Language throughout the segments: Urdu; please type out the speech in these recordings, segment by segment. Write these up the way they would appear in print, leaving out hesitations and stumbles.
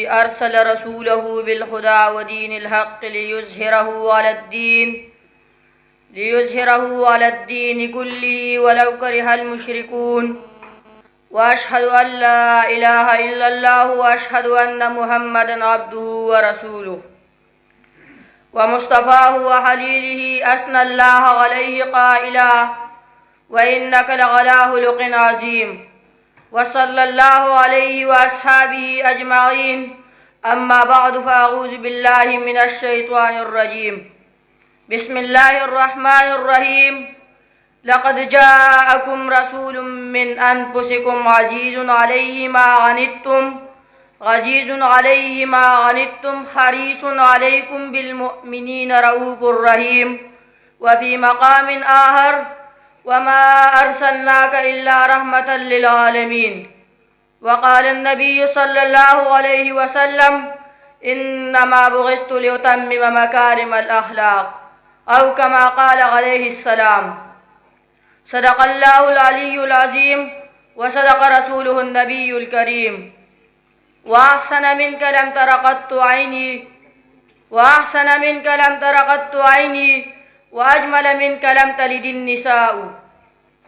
أرسل رسوله بالهدى ودين الحق ليظهره على الدين كله ولو كره المشركون وأشهد أن لا إله إلا الله وأشهد أن محمدا عبده ورسوله ومصطفاه وخليله أثنى الله عليه قائلا وإنك لعلى خلق عظيم وصلى الله عليه وأصحابه أجمعين. أما بعد فأعوذ بالله من الشيطان الرجيم. بسم الله الرحمن الرحيم. لقد جاءكم رسول من أنفسكم عزيز عليه ما عنتم حريص عليكم بالمؤمنين رؤوف رحيم. وفي مقام آخر وما أرسلناك إلا رحمة للعالمين. وقال النبي صلى الله عليه وسلم إنما بعثت لأتمم مكارم الأخلاق أو كما قال عليه السلام. صدق الله العلي العظيم وصدق رسوله النبي الكريم. وأحسن منك لم تر قط عيني وأجمل منك لم تلد النساء.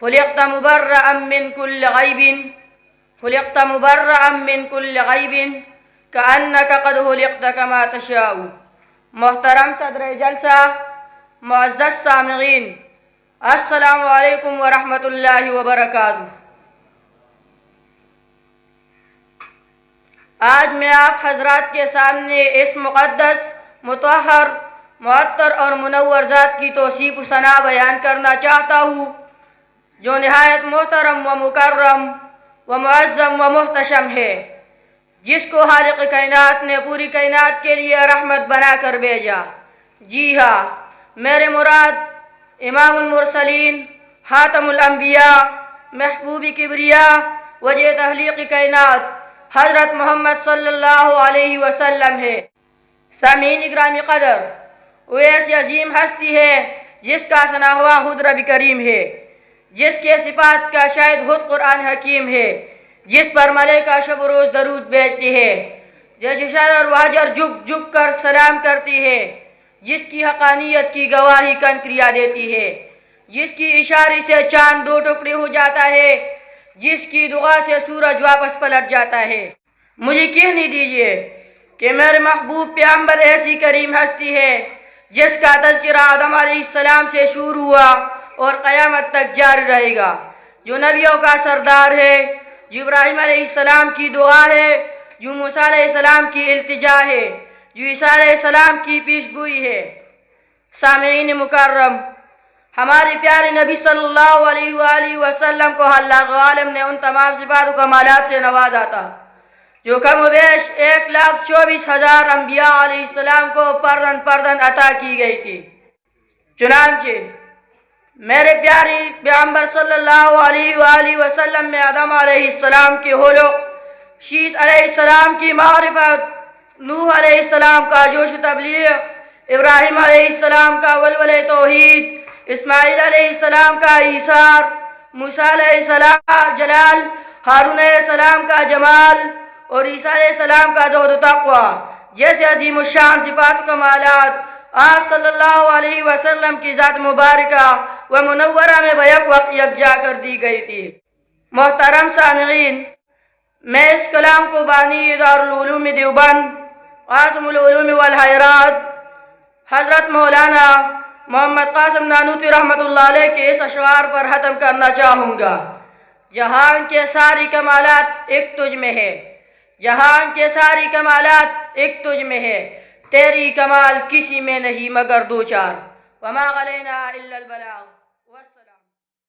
خلقت مبرأ من كل عيب كأنك قد خلقت كما تشاء. محترم صدر جلسہ، معزز سامعین، السلام علیکم ورحمۃ اللہ وبرکاتہ. آج میں آپ حضرات کے سامنے اس مقدس، مطہر، معطر اور منور ذات کی توصیف و ثنا بیان کرنا چاہتا ہوں جو نہایت محترم و مکرم و معظم و محتشم ہے، جس کو خالق کائنات نے پوری کائنات کے لیے رحمت بنا کر بھیجا. جی ہاں، میرے مراد امام المرسلین، خاتم الانبیاء، محبوب کبریاء، وجہ تخلیق کائنات حضرت محمد صلی اللہ علیہ وسلم ہے. سامعین گرامی قدر، وہ ایسی عظیم ہستی ہے جس کا ثنا ہوا خود رب کریم ہے، جس کے صفات کا شاہد خود قرآن حکیم ہے، جس پر ملائکہ شب و روز درود بھیجتی ہے، جیسے شجر و حجر جھک جھک کر سلام کرتی ہے، جس کی حقانیت کی گواہی کنکریاں دیتی ہے، جس کی اشارے سے چاند دو ٹکڑے ہو جاتا ہے، جس کی دعا سے سورج واپس پلٹ جاتا ہے. مجھے کہنے دیجئے کہ میرے محبوب پیغمبر ایسی کریم ہستی ہے جس کا تذکرہ آدم علیہ السلام سے شروع ہوا اور قیامت تک جاری رہے گا، جو نبیوں کا سردار ہے، جو ابراہیم علیہ السلام کی دعا ہے، جو موسیٰ علیہ السلام کی التجا ہے، جو عیسیٰ علیہ السلام کی پیشگوئی ہے. سامعین مکرم، ہمارے پیارے نبی صلی اللہ علیہ وآلہ وسلم کو اللہ عالم نے ان تمام صفات و کمالات سے نوازا تھا جو کم و بیش 1,24,000 انبیاء علیہ السلام کو پردن عطا کی گئی تھی. چنانچہ میرے پیارے پیغمبر صلی اللہ علیہ وآلہ وسلم میں آدم علیہ السلام کی خلق، شیث علیہ السلام کی معرفت، نوح علیہ السلام کا جوش و تبلیغ، ابراہیم علیہ السلام کا ولولہ توحید، اسماعیل علیہ السلام کا ایثار، موسیٰ علیہ السلام کا جلال، ہارون علیہ السلام کا جمال اور عیسیٰ علیہ السلام کا زہد و تقوی جیسے عظیم الشان صفات و کمالات آپ صلی اللہ علیہ وسلم کی ذات مبارکہ و منورہ میں بیک وقت یکجا کر دی گئی تھی. محترم سامعین، میں اس کلام کو بانی دارالعلوم دیوبند، قاسم العلوم والحیرات، حضرت مولانا محمد قاسم نانوتوی رحمۃ اللہ علیہ کے اس اشعار پر ختم کرنا چاہوں گا. جہان کے ساری کمالات ایک تجھ میں ہے، جہان کے ساری کمالات ایک تجھ میں ہے، تیری کمال کسی میں نہیں مگر دو چار. وما علینا الا البلاغ.